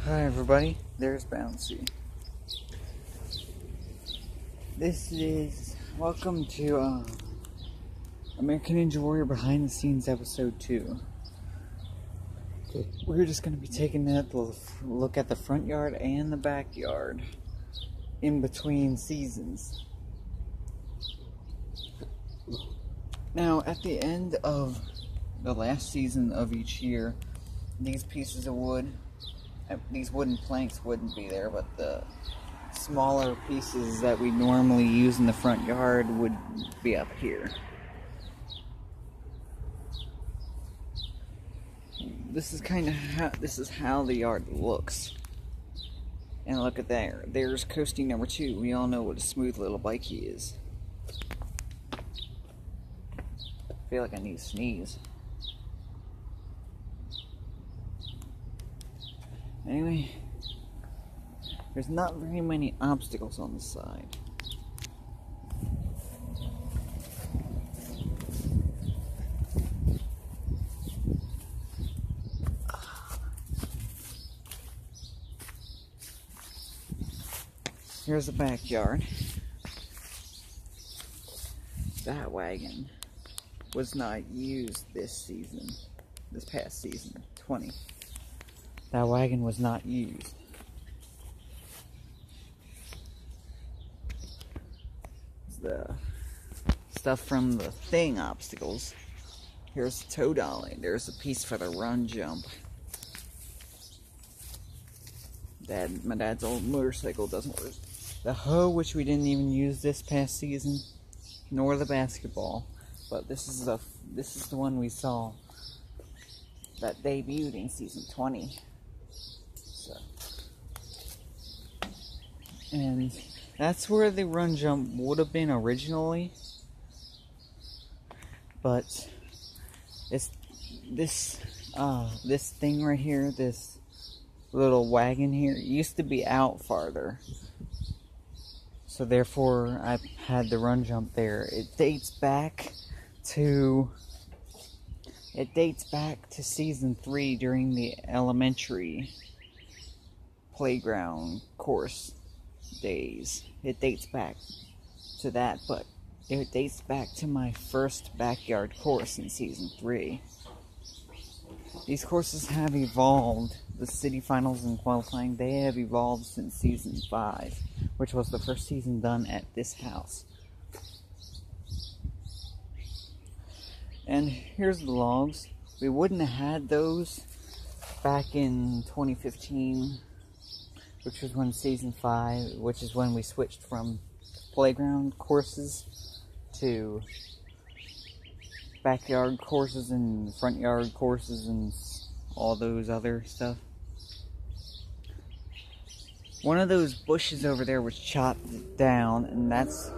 Hi everybody, there's Bouncy. Welcome to American Ninja Warrior Behind the Scenes Episode 2. We're just going to be taking a look at the front yard and the backyard in between seasons. Now, at the end of the last season of each year, these pieces of wood, these wooden planks wouldn't be there, but the smaller pieces that we normally use in the front yard would be up here. This is how the yard looks. And look at there. There's Coastie number 2. We all know what a smooth little bike he is. I feel like I need to sneeze. Anyway, there's not very many obstacles on the side. Here's the backyard. That wagon was not used this past season, 20. That wagon was not used. The stuff from the thing obstacles. Here's the toe dolly. There's a piece for the run jump. My dad's old motorcycle doesn't work. The hoe, which we didn't even use this past season, nor the basketball, but this is the one we saw that debuted in season 20. And that's where the run jump would have been originally, but this thing right here, this little wagon here, used to be out farther, so therefore I had the run jump there. It dates back to season 3 during the elementary playground course days. It dates back to that, but it dates back to my first backyard course in season 3. These courses have evolved. The city finals and qualifying, they have evolved since season 5, which was the first season done at this house. And here's the logs. We wouldn't have had those back in 2015, which was when season 5, which is when we switched from playground courses to backyard courses and front yard courses and all those other stuff. One of those bushes over there was chopped down, and that's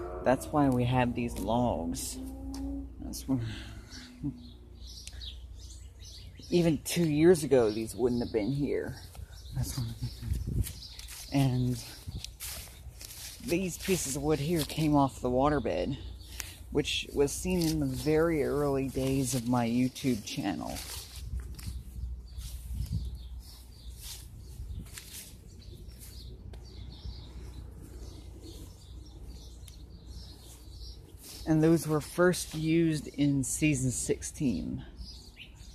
why we have these logs. Even 2 years ago, these wouldn't have been here. And these pieces of wood here came off the waterbed, which was seen in the very early days of my YouTube channel. And those were first used in season 16.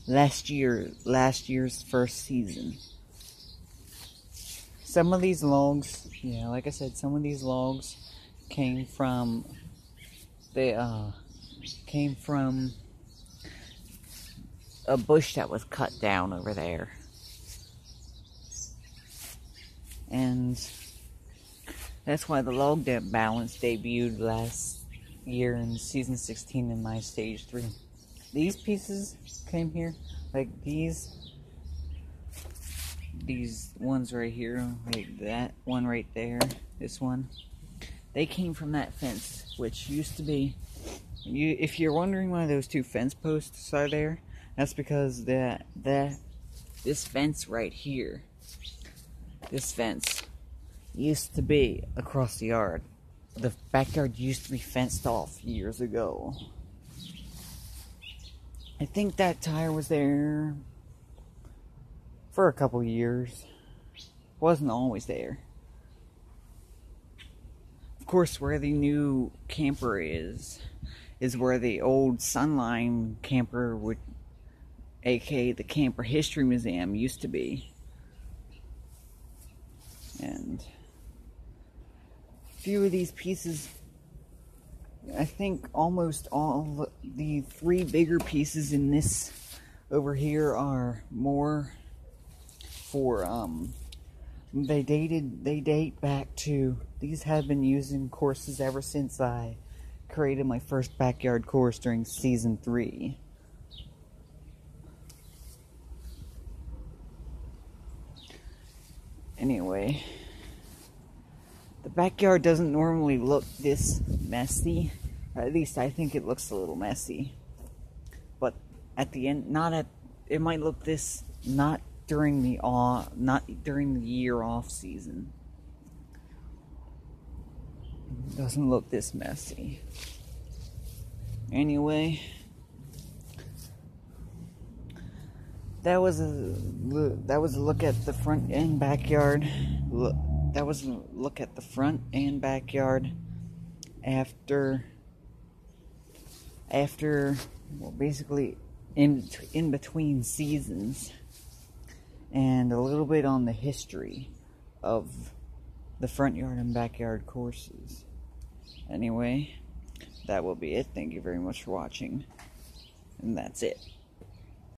Last year's first season. Some of these logs, yeah, like I said, some of these logs came from a bush that was cut down over there. And that's why the log balance debuted last year in season 16 in my stage 3. These pieces came here, like these ones right here, like that one right there, this one, they came from that fence, which used to be, if you're wondering why those 2 fence posts are there, that's because this fence right here, this fence used to be across the yard. The backyard used to be fenced off years ago. I think that tire was there for a couple years. wasn't always there. Of course, where the new camper is where the old Sunline camper would, aka the Camper History Museum, used to be. And a few of these pieces, I think almost all the 3 bigger pieces in this over here are more for, they date back to, these have been used in courses ever since I created my first backyard course during season 3. Anyway, the backyard doesn't normally look this messy. Or at least I think it looks a little messy. But at the end, it might look this, not during the year off season. It doesn't look this messy. Anyway, that was a look at the front and backyard. That was a look at the front and backyard after well, basically in between seasons, and a little bit on the history of the front yard and backyard courses. Anyway, that will be it. Thank you very much for watching, and that's it.